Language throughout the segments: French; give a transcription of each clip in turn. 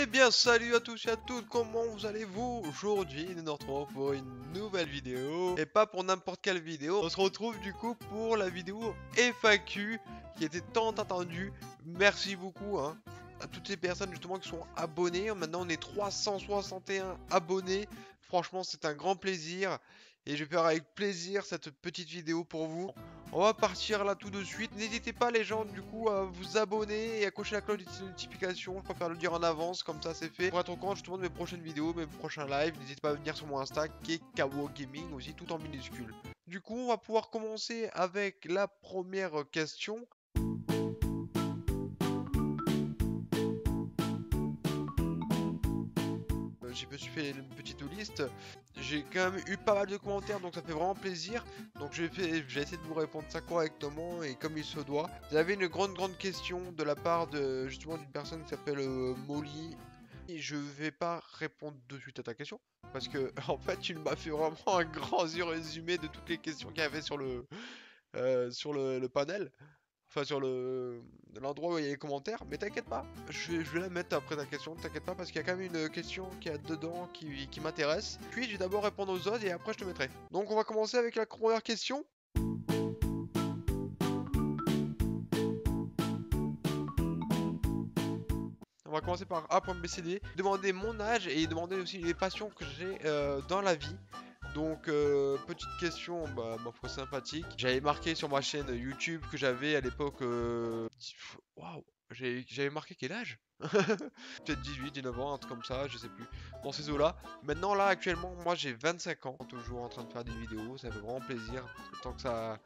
Eh bien salut à tous et à toutes, comment vous allez-vous? Aujourd'hui nous nous retrouvons pour une nouvelle vidéo. Et pas pour n'importe quelle vidéo. On se retrouve du coup pour la vidéo FAQ qui était tant attendue. Merci beaucoup à toutes ces personnes justement qui sont abonnées. Maintenant on est 361 abonnés. Franchement c'est un grand plaisir. Et je vais faire avec plaisir cette petite vidéo pour vous. On va partir là tout de suite. N'hésitez pas les gens du coup à vous abonner et à cocher la cloche de notification. Je préfère le dire en avance, comme ça c'est fait. Pour être au courant justement de mes prochaines vidéos, mes prochains lives, n'hésitez pas à venir sur mon Insta, qui est Kawo Gaming aussi, tout en minuscule. Du coup, on va pouvoir commencer avec la première question. Je me suis fait une petite liste. J'ai quand même eu pas mal de commentaires, donc ça fait vraiment plaisir. Donc j'ai essayé de vous répondre ça correctement et comme il se doit. Vous avez une grande question de la part de justement d'une personne qui s'appelle Molly. Et je vais pas répondre de suite à ta question parce que en fait tu m'as fait vraiment un grand résumé de toutes les questions qu'il y avait sur le panel. Enfin sur l'endroit où il y a les commentaires, mais t'inquiète pas, je vais la mettre après ta question, t'inquiète pas, parce qu'il y a quand même une question qui est dedans qui m'intéresse. Puis je vais d'abord répondre aux autres et après je te mettrai. Donc on va commencer avec la première question. On va commencer par A.BCD. Demander mon âge et demander aussi les passions que j'ai dans la vie. Donc, petite question, ma foi sympathique. J'avais marqué sur ma chaîne YouTube que j'avais à l'époque. Waouh! J'avais marqué quel âge? Peut-être 18, 19 ans, un truc comme ça, je sais plus. Dans ces eaux-là. Maintenant, là, actuellement, moi j'ai 25 ans. Toujours en train de faire des vidéos, ça fait vraiment plaisir. Tant que ça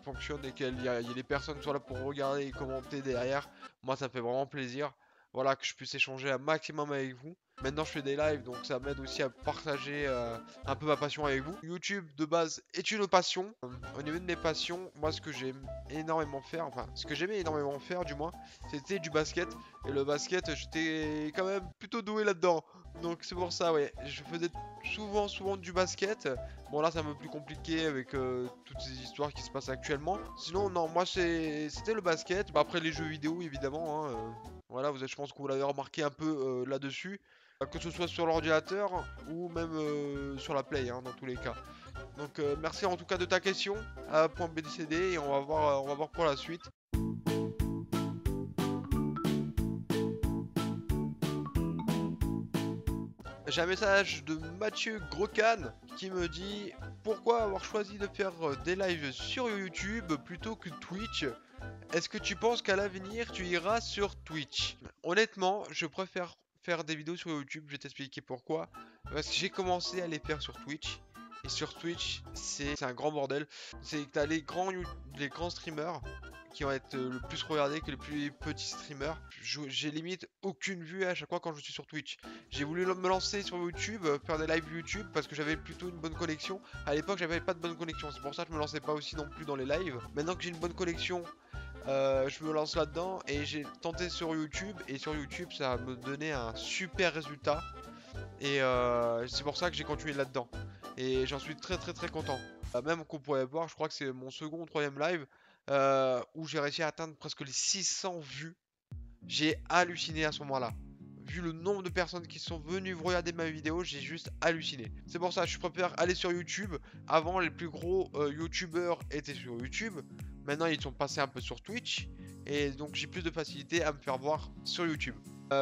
fonctionne et qu'il y a des personnes qui sont là pour regarder et commenter derrière, moi ça me fait vraiment plaisir. Voilà, que je puisse échanger un maximum avec vous. Maintenant, je fais des lives, donc ça m'aide aussi à partager un peu ma passion avec vous. YouTube, de base, est une passion. Au niveau de mes passions, moi, ce que j'aime énormément faire, enfin, ce que j'aimais énormément faire, du moins, c'était du basket. Et le basket, j'étais quand même plutôt doué là-dedans. Donc, c'est pour ça, ouais. Je faisais souvent du basket. Bon, là, c'est un peu plus compliqué avec toutes ces histoires qui se passent actuellement. Sinon, non, moi, c'était le basket. Bah, après, les jeux vidéo, évidemment, voilà, je pense que vous l'avez remarqué un peu là-dessus, que ce soit sur l'ordinateur ou même sur la Play, dans tous les cas. Donc merci en tout cas de ta question à .bdcd et on va voir pour la suite. J'ai un message de Mathieu Grocan qui me dit: pourquoi avoir choisi de faire des lives sur YouTube plutôt que Twitch? Est-ce que tu penses qu'à l'avenir tu iras sur Twitch? Honnêtement, je préfère faire des vidéos sur YouTube, je vais t'expliquer pourquoi. Parce que j'ai commencé à les faire sur Twitch. Et sur Twitch, c'est un grand bordel. C'est que t'as les grands streamers qui vont être le plus regardés que les plus petits streamers. J'ai limite aucune vue à chaque fois quand je suis sur Twitch. J'ai voulu me lancer sur YouTube, faire des lives YouTube parce que j'avais plutôt une bonne connexion. À l'époque, j'avais pas de bonne connexion, c'est pour ça que je me lançais pas aussi non plus dans les lives. Maintenant que j'ai une bonne connexion, je me lance là-dedans et j'ai tenté sur YouTube et sur YouTube ça me donnait un super résultat et c'est pour ça que j'ai continué là-dedans et j'en suis très content. Même qu'on pourrait voir, je crois que c'est mon second ou troisième live où j'ai réussi à atteindre presque les 600 vues. J'ai halluciné à ce moment-là. Vu le nombre de personnes qui sont venues regarder ma vidéo, j'ai juste halluciné. C'est pour ça que je préfère aller sur YouTube. Avant, les plus gros YouTubeurs étaient sur YouTube. Maintenant, ils sont passés un peu sur Twitch. Et donc, j'ai plus de facilité à me faire voir sur YouTube.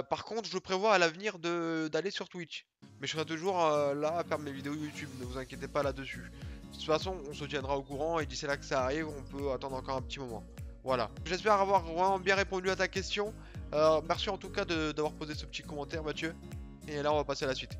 Par contre, je prévois à l'avenir d'aller sur Twitch. Mais je serai toujours là à faire mes vidéos YouTube. Ne vous inquiétez pas là-dessus. De toute façon, on se tiendra au courant. Et d'ici là que ça arrive, on peut attendre encore un petit moment. Voilà. J'espère avoir vraiment bien répondu à ta question. Merci en tout cas d'avoir posé ce petit commentaire, Mathieu. Et là, on va passer à la suite.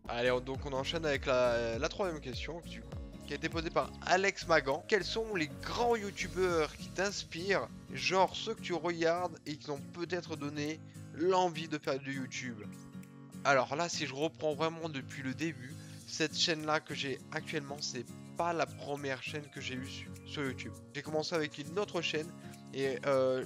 Allez, donc on enchaîne avec la troisième question qui a été posée par Alex Magan. Quels sont les grands youtubeurs qui t'inspirent, genre ceux que tu regardes et qui t'ont peut-être donné l'envie de faire du YouTube? Alors là, si je reprends vraiment depuis le début, cette chaîne-là que j'ai actuellement, c'est pas la première chaîne que j'ai eue sur YouTube. J'ai commencé avec une autre chaîne et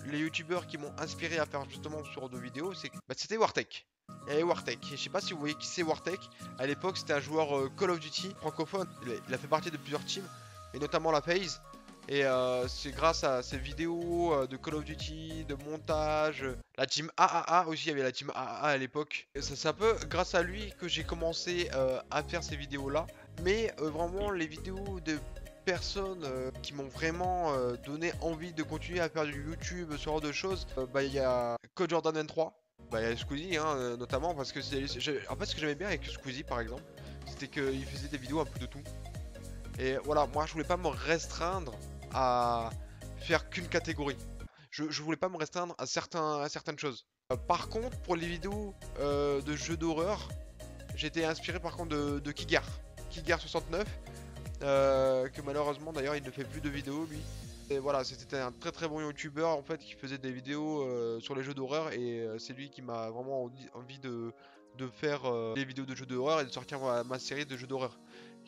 les youtubeurs qui m'ont inspiré à faire justement ce genre de vidéos, c'était Wartech. Et Wartech, je sais pas si vous voyez qui c'est Wartech. À l'époque, c'était un joueur Call of Duty francophone. Il a fait partie de plusieurs teams, et notamment la FaZe. Et c'est grâce à ces vidéos de Call of Duty, de montage, la team AAA aussi, il y avait la team AAA à l'époque. C'est un peu grâce à lui que j'ai commencé à faire ces vidéos-là. Mais vraiment, les vidéos de personnes qui m'ont vraiment donné envie de continuer à faire du YouTube, ce genre de choses, bah il y a Code Jordan 23. Bah il y a Squeezie hein, notamment parce que en fait ce que j'aimais bien avec Squeezie par exemple, c'était qu'il faisait des vidéos un peu de tout. Et voilà, moi je voulais pas me restreindre à faire qu'une catégorie. Je voulais pas me restreindre à certaines choses. Par contre, pour les vidéos de jeux d'horreur, j'étais inspiré par contre de Kigar. Kigar69, que malheureusement d'ailleurs il ne fait plus de vidéos lui. Et voilà, c'était un très bon youtubeur en fait qui faisait des vidéos sur les jeux d'horreur et c'est lui qui m'a vraiment envie de faire des vidéos de jeux d'horreur et de sortir ma série de jeux d'horreur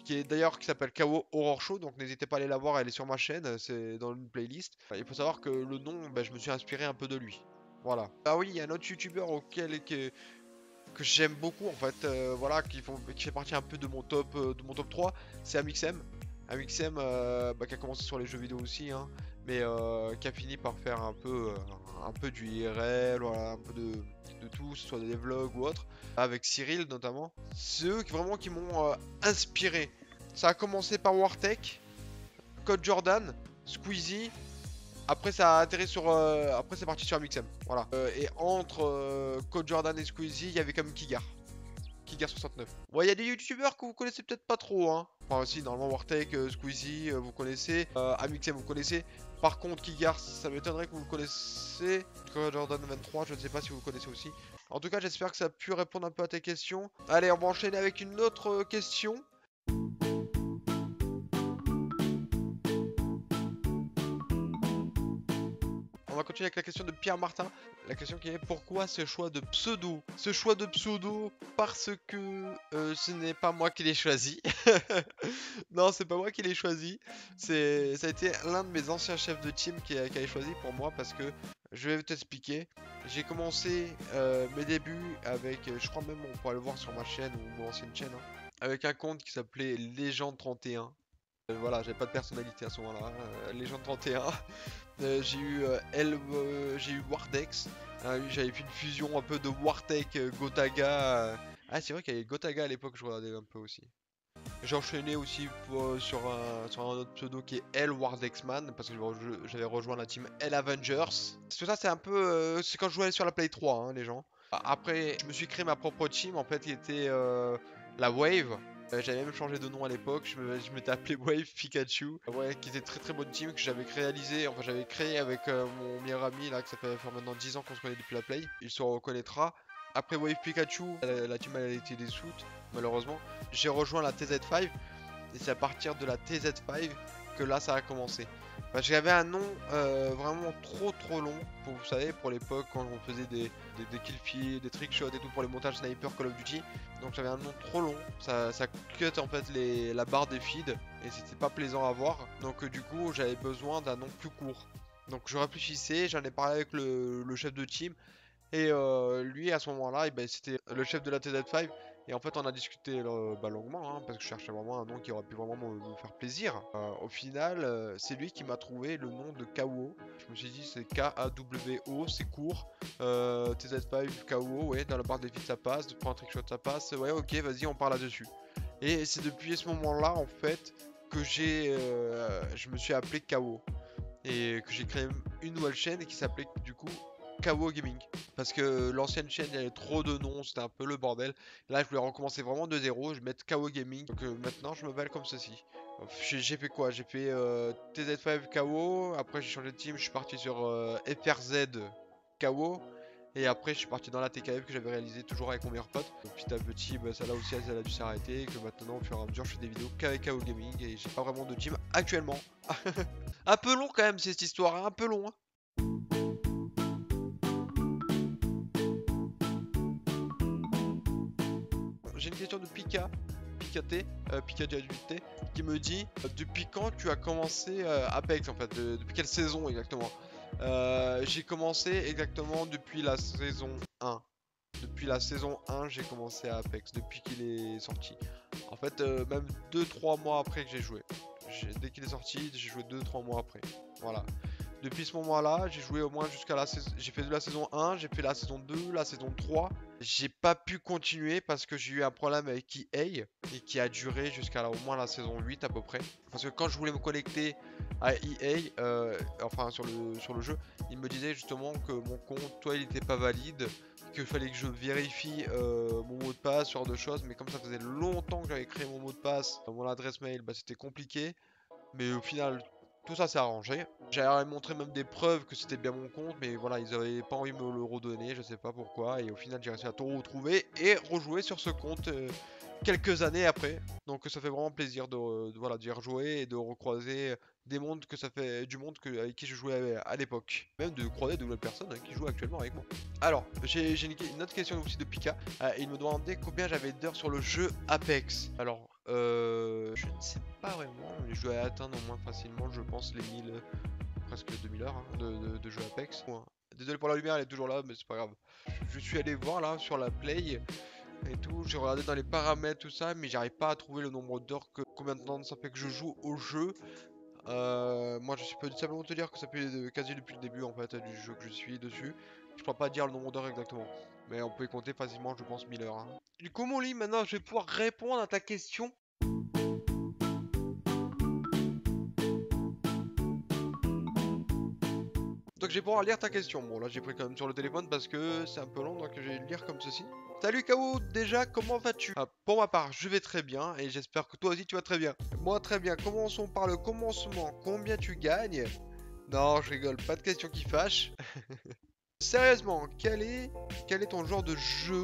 qui s'appelle KO Horror Show, donc n'hésitez pas à aller la voir, elle est sur ma chaîne, c'est dans une playlist. Il faut savoir que le nom, bah, je me suis inspiré un peu de lui. Voilà. Ah oui, il y a un autre youtubeur que j'aime beaucoup en fait, voilà, qui fait partie un peu de mon top 3, c'est Amixem. Amixem bah, qui a commencé sur les jeux vidéo aussi, hein, mais qui a fini par faire un peu du IRL, voilà, un peu de tout, que ce soit des vlogs ou autre, avec Cyril notamment. C'est eux vraiment qui m'ont inspiré. Ça a commencé par Wartech, Code Jordan, Squeezie. Après ça a atterri sur, après c'est parti sur Amixem. Voilà. Et entre Code Jordan et Squeezie, il y avait comme Kigar. Kigar69. Ouais, il y a des youtubeurs que vous connaissez peut-être pas trop, hein. Enfin, si, normalement, Wartech, Squeezie, vous connaissez. Amixem, vous connaissez. Par contre, Kigar, ça m'étonnerait que vous le connaissez. Jordan 23, je ne sais pas si vous le connaissez aussi. En tout cas, j'espère que ça a pu répondre un peu à tes questions. Allez, on va enchaîner avec une autre question. On va continuer avec la question de Pierre Martin. La question qui est pourquoi ce choix de pseudo? Ce choix de pseudo parce que ce n'est pas moi qui l'ai choisi. Non, c'est pas moi qui l'ai choisi. Ça a été l'un de mes anciens chefs de team qui a choisi pour moi parce que je vais t'expliquer. J'ai commencé mes débuts avec, je crois même on pourra le voir sur ma chaîne ou mon ancienne chaîne, hein, avec un compte qui s'appelait Légende 31. Voilà, j'avais pas de personnalité à ce moment-là. Légende 31. J'ai eu Wardex. J'avais fait une fusion un peu de Wartech, Gotaga. Ah, c'est vrai qu'il y avait Gotaga à l'époque, je regardais un peu aussi. J'ai enchaîné aussi sur un autre pseudo qui est L Wardexman parce que j'avais rejoint la team L Avengers. Tout ça, c'est un peu. C'est quand je jouais sur la Play 3, hein, les gens. Après, je me suis créé ma propre team en fait, qui était la Wave. J'avais même changé de nom à l'époque, je m'étais appelé Wave Pikachu, ouais, qui était très bonne team que j'avais créé avec mon meilleur ami là, que ça fait maintenant 10 ans qu'on se connaît depuis la Play, il se reconnaîtra. Après Wave Pikachu, la team elle a été dissoute, malheureusement. J'ai rejoint la TZ5, et c'est à partir de la TZ5 que là ça a commencé. J'avais un nom vraiment trop long, vous savez, pour l'époque quand on faisait des killfeeds, des trickshots et tout pour les montages sniper Call of Duty. Donc j'avais un nom trop long, ça cut en fait la barre des feeds et c'était pas plaisant à voir. Donc du coup j'avais besoin d'un nom plus court. Donc je réfléchissais, j'en ai parlé avec le chef de team et lui à ce moment-là, c'était le chef de la TZ5. Et en fait on a discuté longuement, hein, parce que je cherchais vraiment un nom qui aurait pu vraiment me faire plaisir. Au final, c'est lui qui m'a trouvé le nom de KO. Je me suis dit c'est K-A-W-O, c'est court. TZ5 KO, ouais, dans la barre des feeds ça passe, pour un trickshot ça passe. Ouais, ok, vas-y, on parle là-dessus. Et c'est depuis ce moment-là en fait que je me suis appelé KO. Et que j'ai créé une nouvelle chaîne qui s'appelait du coup KO Gaming. Parce que l'ancienne chaîne, il y avait trop de noms, c'était un peu le bordel. Là, je voulais recommencer vraiment de zéro, je vais mettre KO Gaming. Donc maintenant, je me m'appelle comme ceci. J'ai fait quoi? J'ai fait TZ5 KO, après j'ai changé de team, je suis parti sur FRZ KO. Et après, je suis parti dans la TKF que j'avais réalisé toujours avec mon meilleur pote. Donc, petit à petit, bah, ça là aussi, ça a dû s'arrêter. Et que maintenant, au fur et à mesure, je fais des vidéos qu'avec KO Gaming. Et j'ai pas vraiment de team actuellement. Un peu long quand même, cette histoire, hein, un peu long. Hein. J'ai une question de Pika, Pika du 8T, qui me dit depuis quand tu as commencé Apex en fait, depuis quelle saison exactement? J'ai commencé exactement depuis la saison 1. Depuis la saison 1, j'ai commencé à Apex, depuis qu'il est sorti. En fait, même 2-3 mois après que j'ai joué. dès qu'il est sorti, j'ai joué 2-3 mois après. Voilà. Depuis ce moment-là, j'ai joué au moins jusqu'à la saison. J'ai fait de la saison 1, j'ai fait la saison 2, la saison 3. J'ai pas pu continuer parce que j'ai eu un problème avec EA et qui a duré jusqu'à au moins la saison 8 à peu près. Parce que quand je voulais me connecter à EA, enfin sur le jeu, il me disait justement que mon compte, toi, il était pas valide, qu'il fallait que je vérifie mon mot de passe, ce genre de choses. Mais comme ça faisait longtemps que j'avais créé mon mot de passe, mon adresse mail, bah, c'était compliqué. Mais au final, tout ça s'est arrangé. J'avais montré même des preuves que c'était bien mon compte, mais voilà, ils avaient pas envie de me le redonner, je sais pas pourquoi. Et au final, j'ai réussi à tout retrouver et rejouer sur ce compte quelques années après. Donc ça fait vraiment plaisir voilà, d'y rejouer et de recroiser des mondes que ça fait du monde avec qui je jouais à l'époque. Même de croiser de nouvelles personnes qui jouent actuellement avec moi. Alors, j'ai une autre question aussi de Pika. Il me demandait combien j'avais d'heures sur le jeu Apex. Alors, je ne sais pas vraiment, mais je dois atteindre au moins facilement, je pense, les 1000, presque 2000 heures hein, de jeu Apex. Ouais. Désolé pour la lumière, elle est toujours là, mais c'est pas grave. Je suis allé voir là sur la Play et tout, j'ai regardé dans les paramètres, tout ça, mais j'arrive pas à trouver le nombre d'heures combien de temps ça fait que je joue au jeu. Moi, je peux simplement te dire que ça fait quasi depuis le début en fait du jeu que je suis dessus. Je pourrais pas dire le nombre d'heures exactement, mais on peut y compter facilement, je pense, 1000 heures. Hein. Du coup, mon lit, maintenant, je vais pouvoir répondre à ta question. Donc, je vais pouvoir lire ta question. Bon, là, j'ai pris quand même sur le téléphone parce que c'est un peu long, donc je vais le lire comme ceci. Salut Kao, déjà, comment vas-tu? Pour ma part, je vais très bien et j'espère que toi aussi tu vas très bien. Moi, très bien. Commençons par le commencement. Combien tu gagnes? Non, je rigole, pas de question qui fâche. Sérieusement, quel est ton genre de jeu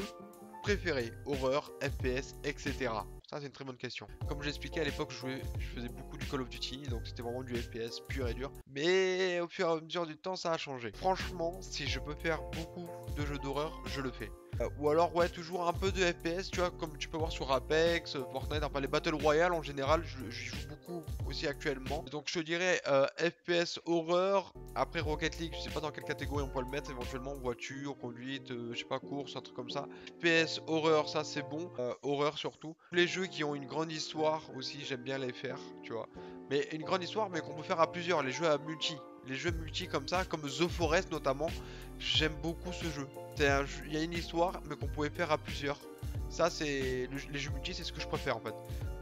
préféré? Horreur, FPS, etc. Ça, c'est une très bonne question. Comme j'expliquais à l'époque, je faisais beaucoup du Call of Duty, donc c'était vraiment du FPS pur et dur. Mais au fur et à mesure du temps, ça a changé. Franchement, si je peux faire beaucoup de jeux d'horreur, je le fais. Ou alors, ouais, toujours un peu de FPS, tu vois, comme tu peux voir sur Apex, Fortnite, enfin les Battle Royale en général, j'y joue beaucoup aussi actuellement. Donc je te dirais FPS horreur, après Rocket League, je sais pas dans quelle catégorie on peut le mettre, éventuellement voiture, conduite, je sais pas, course, un truc comme ça. FPS horreur, ça c'est bon, horreur surtout. Les jeux qui ont une grande histoire aussi, j'aime bien les faire, tu vois. Mais une grande histoire, mais qu'on peut faire à plusieurs, les jeux à multi. Les jeux multi comme ça, comme The Forest notamment, j'aime beaucoup ce jeu. Il y a une histoire, mais qu'on pouvait faire à plusieurs. Ça, c'est les jeux multi, c'est ce que je préfère en fait.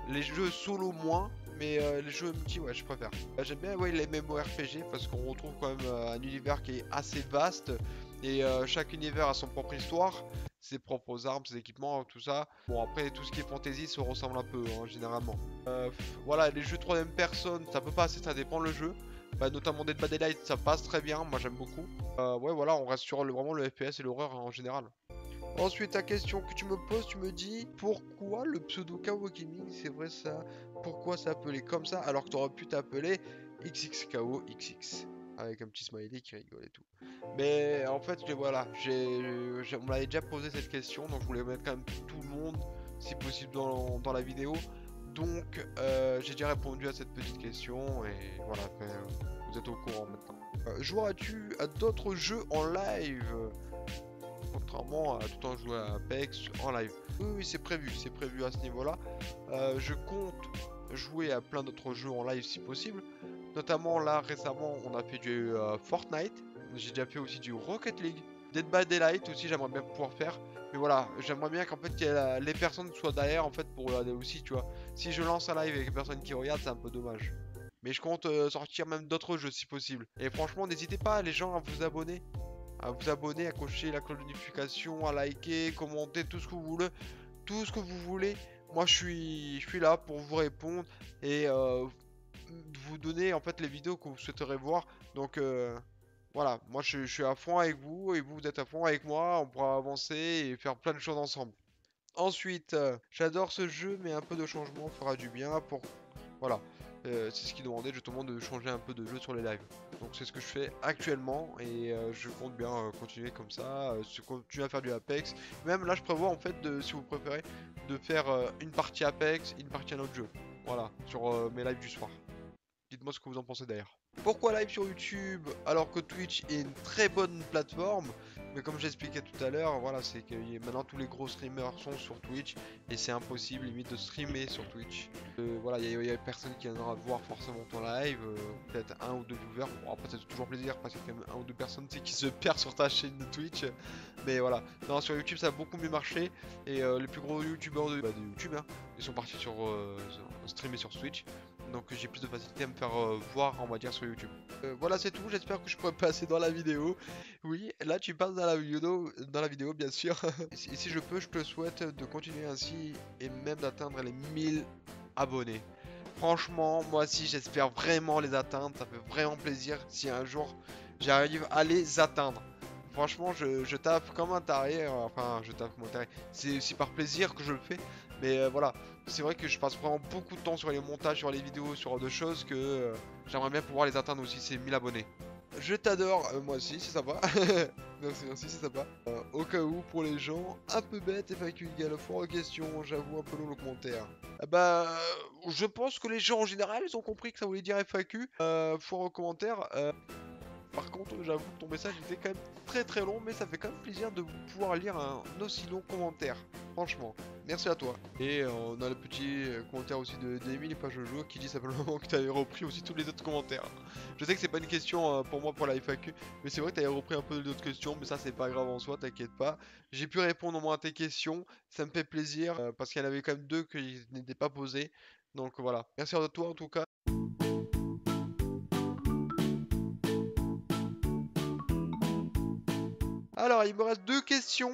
Les jeux solo moins, mais les jeux multi, ouais, je préfère. J'aime bien ouais, les MMORPG parce qu'on retrouve quand même un univers qui est assez vaste et chaque univers a son propre histoire, ses propres armes, ses équipements, tout ça. Bon, après, tout ce qui est fantasy se ressemble un peu, hein, généralement. Voilà, les jeux 3ème personne, ça peut passer, ça dépend le jeu. Bah, notamment Dead by Daylight, ça passe très bien, moi j'aime beaucoup. Ouais, voilà, on reste sur vraiment le FPS et l'horreur en général. Ensuite, ta question que tu me poses, tu me dis pourquoi le pseudo KO Gaming, c'est vrai ça, pourquoi s'appeler comme ça alors que tu aurais pu t'appeler XXKOXX avec un petit smiley qui rigole et tout. Mais en fait, voilà, on m'avait déjà posé cette question, donc je voulais mettre quand même tout le monde, si possible, dans la vidéo. Donc, j'ai déjà répondu à cette petite question et voilà, après, vous êtes au courant maintenant. Joueras-tu à d'autres jeux en live? Contrairement à tout le temps jouer à Apex en live. Oui, c'est prévu à ce niveau-là. Je compte jouer à plein d'autres jeux en live si possible. Notamment là récemment on a fait du Fortnite. J'ai déjà fait aussi du Rocket League. Dead by Daylight aussi j'aimerais bien pouvoir faire. Mais voilà, j'aimerais bien qu'en fait les personnes soient derrière en fait pour regarder aussi, tu vois. Si je lance un live avec les personnes qui regardent, c'est un peu dommage. Mais je compte sortir même d'autres jeux si possible. Et franchement, n'hésitez pas les gens à vous abonner. À cocher la cloche de notification, à liker, commenter, tout ce que vous voulez. Tout ce que vous voulez. Moi je suis là pour vous répondre et vous donner en fait les vidéos que vous souhaiterez voir. Donc voilà, moi je suis à fond avec vous et vous êtes à fond avec moi. On pourra avancer et faire plein de choses ensemble. Ensuite, j'adore ce jeu, mais un peu de changement fera du bien pour... Voilà, c'est ce qu'il demandait justement de changer un peu de jeu sur les lives. Donc c'est ce que je fais actuellement et je compte bien continuer comme ça, continuer à faire du Apex. Même là je prévois en fait, si vous préférez, de faire une partie Apex, une partie un autre jeu. Voilà, sur mes lives du soir. Dites-moi ce que vous en pensez d'ailleurs. Pourquoi live sur YouTube alors que Twitch est une très bonne plateforme? Mais comme j'expliquais tout à l'heure, voilà, c'est que maintenant tous les gros streamers sont sur Twitch et c'est impossible limite de streamer sur Twitch. Voilà, il y a personne qui viendra voir forcément ton live, peut-être un ou deux viewers. Bon, après, c'est toujours plaisir parce qu'il y a quand même un ou deux personnes tu sais, qui se perdent sur ta chaîne de Twitch. Mais voilà, non, sur YouTube ça a beaucoup mieux marché et les plus gros youtubeurs de YouTube, hein, ils sont partis sur streamer sur Twitch. Donc j'ai plus de facilité à me faire voir, on va dire, sur YouTube. Voilà, c'est tout. J'espère que je pourrais passer dans la vidéo. Oui, là tu passes dans la vidéo bien sûr. Et si je peux, je te souhaite de continuer ainsi et même d'atteindre les 1000 abonnés. Franchement, moi aussi j'espère vraiment les atteindre. Ça fait vraiment plaisir si un jour j'arrive à les atteindre. Franchement, je tape comme un taré. Enfin, je tape comme un taré. C'est aussi par plaisir que je le fais. Mais voilà, c'est vrai que je passe vraiment beaucoup de temps sur les montages, sur les vidéos, sur d'autres choses que j'aimerais bien pouvoir les atteindre aussi, ces 1000 abonnés. Je t'adore, moi aussi, si ça va. Merci, merci, si ça va. Au cas où, pour les gens un peu bêtes, FAQ égale foire aux questions, j'avoue un peu long le commentaire. Je pense que les gens en général, ils ont compris que ça voulait dire FAQ, foire aux commentaires. Par contre, j'avoue que ton message était quand même très très long, mais ça fait quand même plaisir de pouvoir lire un aussi long commentaire. Franchement, merci à toi. Et on a le petit commentaire aussi de d'Emile pas Jojo qui dit simplement que tu avais repris aussi tous les autres commentaires. Je sais que c'est pas une question pour moi pour la FAQ, mais c'est vrai que tu avais repris un peu d'autres questions, mais ça c'est pas grave en soi, t'inquiète pas. J'ai pu répondre au moins à tes questions, ça me fait plaisir parce qu'il y en avait quand même deux qui n'étaient pas posées. Donc voilà, merci à toi en tout cas. Alors, il me reste deux questions.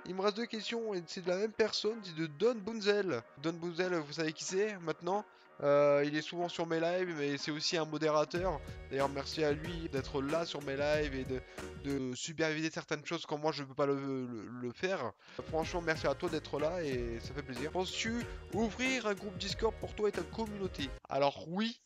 Il me reste deux questions et c'est de la même personne, c'est de Don Bunzel. Don Bunzel, vous savez qui c'est maintenant? Il est souvent sur mes lives, mais c'est aussi un modérateur. D'ailleurs, merci à lui d'être là sur mes lives et de superviser certaines choses quand moi je ne peux pas le faire. Franchement, merci à toi d'être là et ça fait plaisir. Penses-tu ouvrir un groupe Discord pour toi et ta communauté? Alors oui,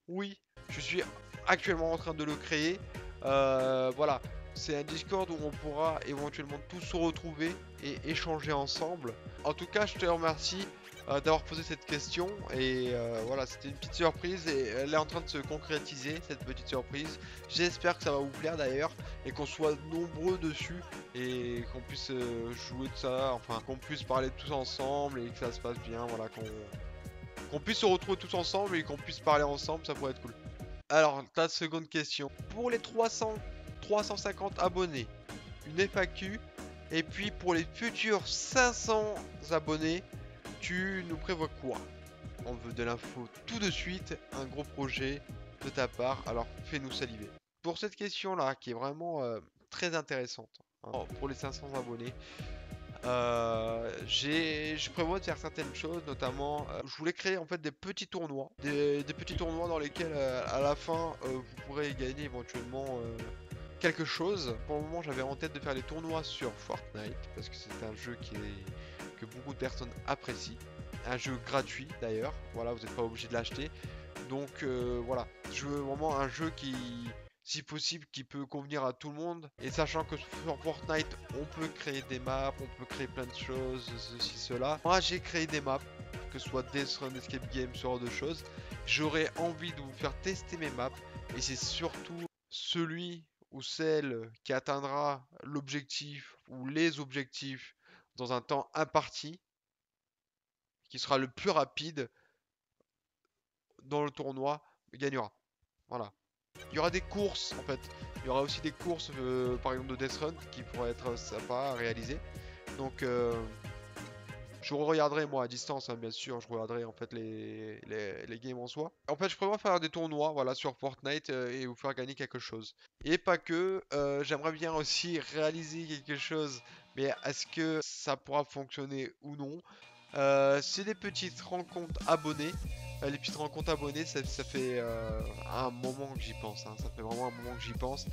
oui, je suis actuellement en train de le créer. Voilà, c'est un Discord où on pourra éventuellement tous se retrouver et échanger ensemble. En tout cas, je te remercie d'avoir posé cette question. Et voilà, c'était une petite surprise et elle est en train de se concrétiser, cette petite surprise. J'espère que ça va vous plaire d'ailleurs et qu'on soit nombreux dessus et qu'on puisse jouer de ça, enfin qu'on puisse parler tous ensemble et que ça se passe bien. Voilà, qu'on puisse se retrouver tous ensemble et qu'on puisse parler ensemble, ça pourrait être cool. Alors, ta seconde question. Pour les 350 abonnés, une FAQ. Et puis pour les futurs 500 abonnés, tu nous prévois quoi? On veut de l'info tout de suite, un gros projet de ta part, alors fais-nous saliver. Pour cette question-là, qui est vraiment très intéressante, hein, pour les 500 abonnés, je prévois de faire certaines choses, notamment je voulais créer en fait des petits tournois, des petits tournois dans lesquels à la fin vous pourrez gagner éventuellement quelque chose. Pour le moment j'avais en tête de faire les tournois sur Fortnite parce que c'est un jeu que beaucoup de personnes apprécient, un jeu gratuit d'ailleurs, voilà, vous n'êtes pas obligé de l'acheter. Donc voilà, je veux vraiment un jeu qui, si possible, qui peut convenir à tout le monde. Et sachant que sur Fortnite, on peut créer des maps, on peut créer plein de choses, ceci, cela. Moi, j'ai créé des maps, que ce soit Death Run, Escape Game, ce genre de choses. J'aurais envie de vous faire tester mes maps. Et c'est surtout celui ou celle qui atteindra l'objectif ou les objectifs dans un temps imparti, qui sera le plus rapide dans le tournoi, gagnera. Voilà. Il y aura des courses en fait. Il y aura aussi des courses par exemple de Death Run qui pourraient être sympas à réaliser. Donc je regarderai moi à distance hein, bien sûr, je regarderai en fait les games en soi. En fait je prévois faire des tournois voilà sur Fortnite et vous faire gagner quelque chose. Et pas que, j'aimerais bien aussi réaliser quelque chose, mais est-ce que ça pourra fonctionner ou non? C'est des petites rencontres abonnés. Les petites rencontres abonnés, ça fait un moment que j'y pense. Hein. Ça fait vraiment un moment que j'y pense.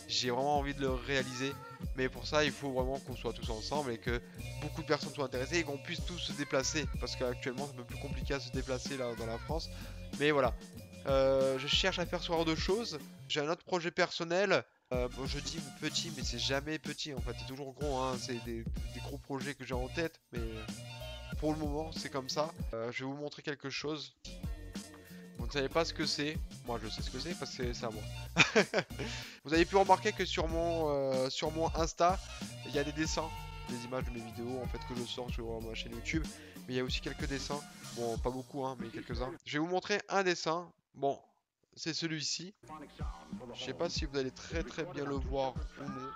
J'ai vraiment envie de le réaliser. Mais pour ça, il faut vraiment qu'on soit tous ensemble et que beaucoup de personnes soient intéressées et qu'on puisse tous se déplacer. Parce qu'actuellement, c'est un peu plus compliqué à se déplacer là dans la France. Mais voilà. Je cherche à faire ce genre de choses. J'ai un autre projet personnel. Bon, je dis petit, mais c'est jamais petit en fait. C'est toujours gros. Hein. C'est des gros projets que j'ai en tête. Mais. Pour le moment, c'est comme ça. Je vais vous montrer quelque chose. Bon, Vous ne savez pas ce que c'est. Moi je sais ce que c'est parce que c'est à moi. Vous avez pu remarquer que sur mon Insta, il y a des dessins, des images de mes vidéos en fait que je sors sur ma chaîne YouTube. Mais il y a aussi quelques dessins. Bon, pas beaucoup, hein, mais quelques-uns. Je vais vous montrer un dessin. Bon, c'est celui-ci. Je sais pas si vous allez très bien le voir ou non.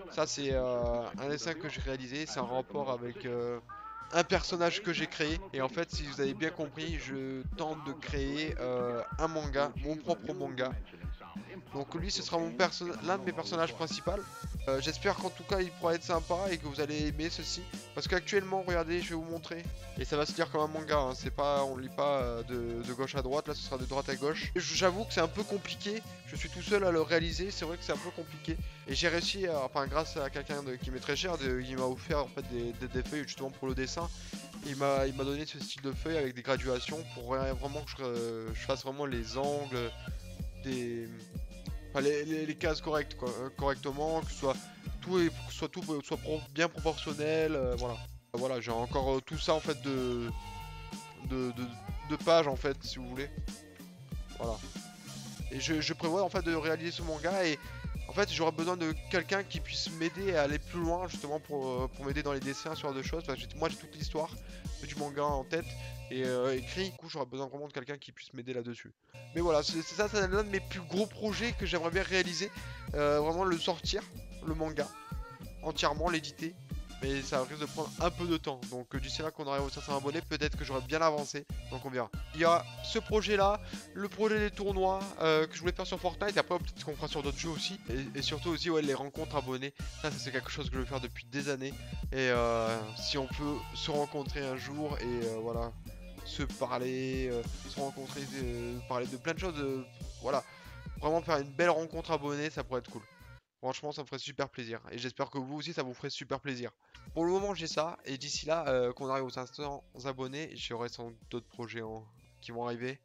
Ça c'est un dessin que j'ai réalisé. C'est en rapport avec un personnage que j'ai créé. Et en fait, si vous avez bien compris, je tente de créer un manga, mon propre manga. Donc lui, ce sera l'un de mes personnages principaux. J'espère qu'en tout cas, il pourra être sympa et que vous allez aimer ceci. Parce qu'actuellement, regardez, je vais vous montrer. Et ça va se lire comme un manga. Hein. C'est pas, on lit pas de gauche à droite. Là, ce sera de droite à gauche. J'avoue que c'est un peu compliqué. Je suis tout seul à le réaliser. C'est vrai que c'est un peu compliqué. Et j'ai réussi, enfin, grâce à quelqu'un qui m'est très cher, il m'a offert en fait des feuilles justement pour le dessin. Il m'a donné ce style de feuilles avec des graduations pour vraiment que je fasse vraiment les angles, enfin, les cases correctes quoi, correctement, que ce soit bien proportionnel, voilà. Voilà, j'ai encore tout ça en fait de pages en fait, si vous voulez. Voilà. Et je prévois en fait de réaliser ce manga et en fait j'aurais besoin de quelqu'un qui puisse m'aider à aller plus loin justement pour m'aider dans les dessins, ce genre de choses. Parce que moi j'ai toute l'histoire du manga en tête et écrit. Du coup j'aurais besoin vraiment de quelqu'un qui puisse m'aider là-dessus. Mais voilà, c'est l'un de mes plus gros projets que j'aimerais bien réaliser. Vraiment le sortir, le manga, entièrement l'éditer. Mais ça risque de prendre un peu de temps. Donc d'ici là qu'on arrive aux 500 abonnés, peut-être que j'aurai bien avancé. Donc on verra. Il y a ce projet là, le projet des tournois que je voulais faire sur Fortnite. Et après peut-être qu'on fera sur d'autres jeux aussi. Et surtout aussi ouais, les rencontres abonnés. Ça c'est quelque chose que je veux faire depuis des années. Et si on peut se rencontrer un jour et voilà, se parler, se rencontrer, parler de plein de choses. Voilà, vraiment faire une belle rencontre abonnée, ça pourrait être cool. Franchement, ça me ferait super plaisir. Et j'espère que vous aussi, ça vous ferait super plaisir. Pour le moment, j'ai ça. Et d'ici là, qu'on arrive aux 500 abonnés, j'aurai sans doute d'autres projets qui vont arriver.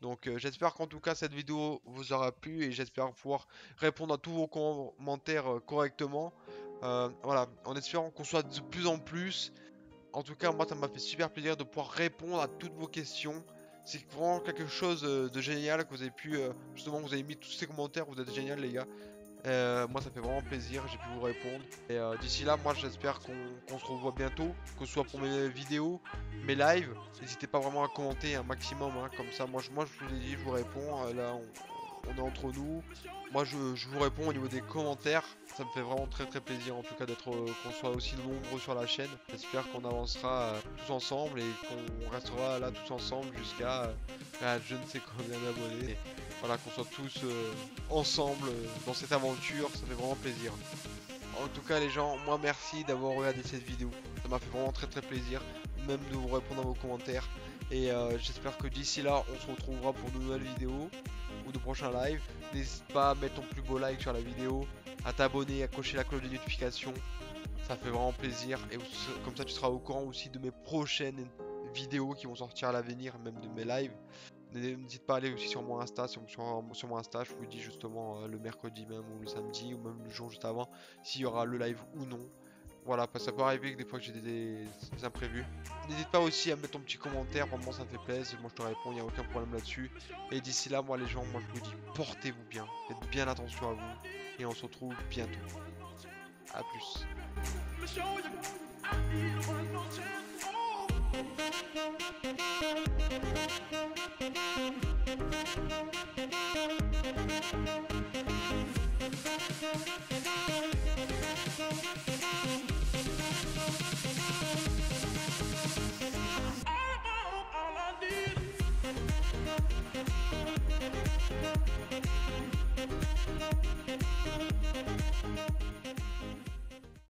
Donc j'espère qu'en tout cas, cette vidéo vous aura plu. Et j'espère pouvoir répondre à tous vos commentaires correctement. Voilà, en espérant qu'on soit de plus en plus. En tout cas, moi, ça m'a fait super plaisir de pouvoir répondre à toutes vos questions. C'est vraiment quelque chose de génial que vous avez pu... justement, vous avez mis tous ces commentaires. Vous êtes génial, les gars. Moi ça fait vraiment plaisir, j'ai pu vous répondre. Et d'ici là, moi j'espère qu'on se revoit bientôt, que ce soit pour mes vidéos, mes lives. N'hésitez pas vraiment à commenter un maximum, hein, comme ça moi je vous l'ai dit, je vous réponds. Là on est entre nous. Moi je vous réponds au niveau des commentaires. Ça me fait vraiment très plaisir en tout cas d'être qu'on soit aussi nombreux sur la chaîne. J'espère qu'on avancera tous ensemble et qu'on restera là tous ensemble jusqu'à je ne sais combien d'abonnés. Voilà, qu'on soit tous ensemble dans cette aventure, ça fait vraiment plaisir. En tout cas les gens, moi merci d'avoir regardé cette vidéo. Ça m'a fait vraiment très plaisir, même de vous répondre à vos commentaires. Et j'espère que d'ici là, on se retrouvera pour de nouvelles vidéos ou de prochains lives. N'hésite pas à mettre ton plus beau like sur la vidéo, à t'abonner, à cocher la cloche de notification. Ça fait vraiment plaisir. Et comme ça tu seras au courant aussi de mes prochaines vidéos qui vont sortir à l'avenir, même de mes lives. N'hésite pas à aller aussi sur mon Insta, sur mon Insta, je vous dis justement le mercredi même ou le samedi ou même le jour juste avant s'il y aura le live ou non. Voilà, parce que ça peut arriver que des fois que j'ai des imprévus. N'hésite pas aussi à mettre ton petit commentaire, vraiment ça me fait plaisir, moi je te réponds, il n'y a aucun problème là-dessus. Et d'ici là, moi les gens, moi je vous dis portez-vous bien, faites bien attention à vous et on se retrouve bientôt. A plus. All I need.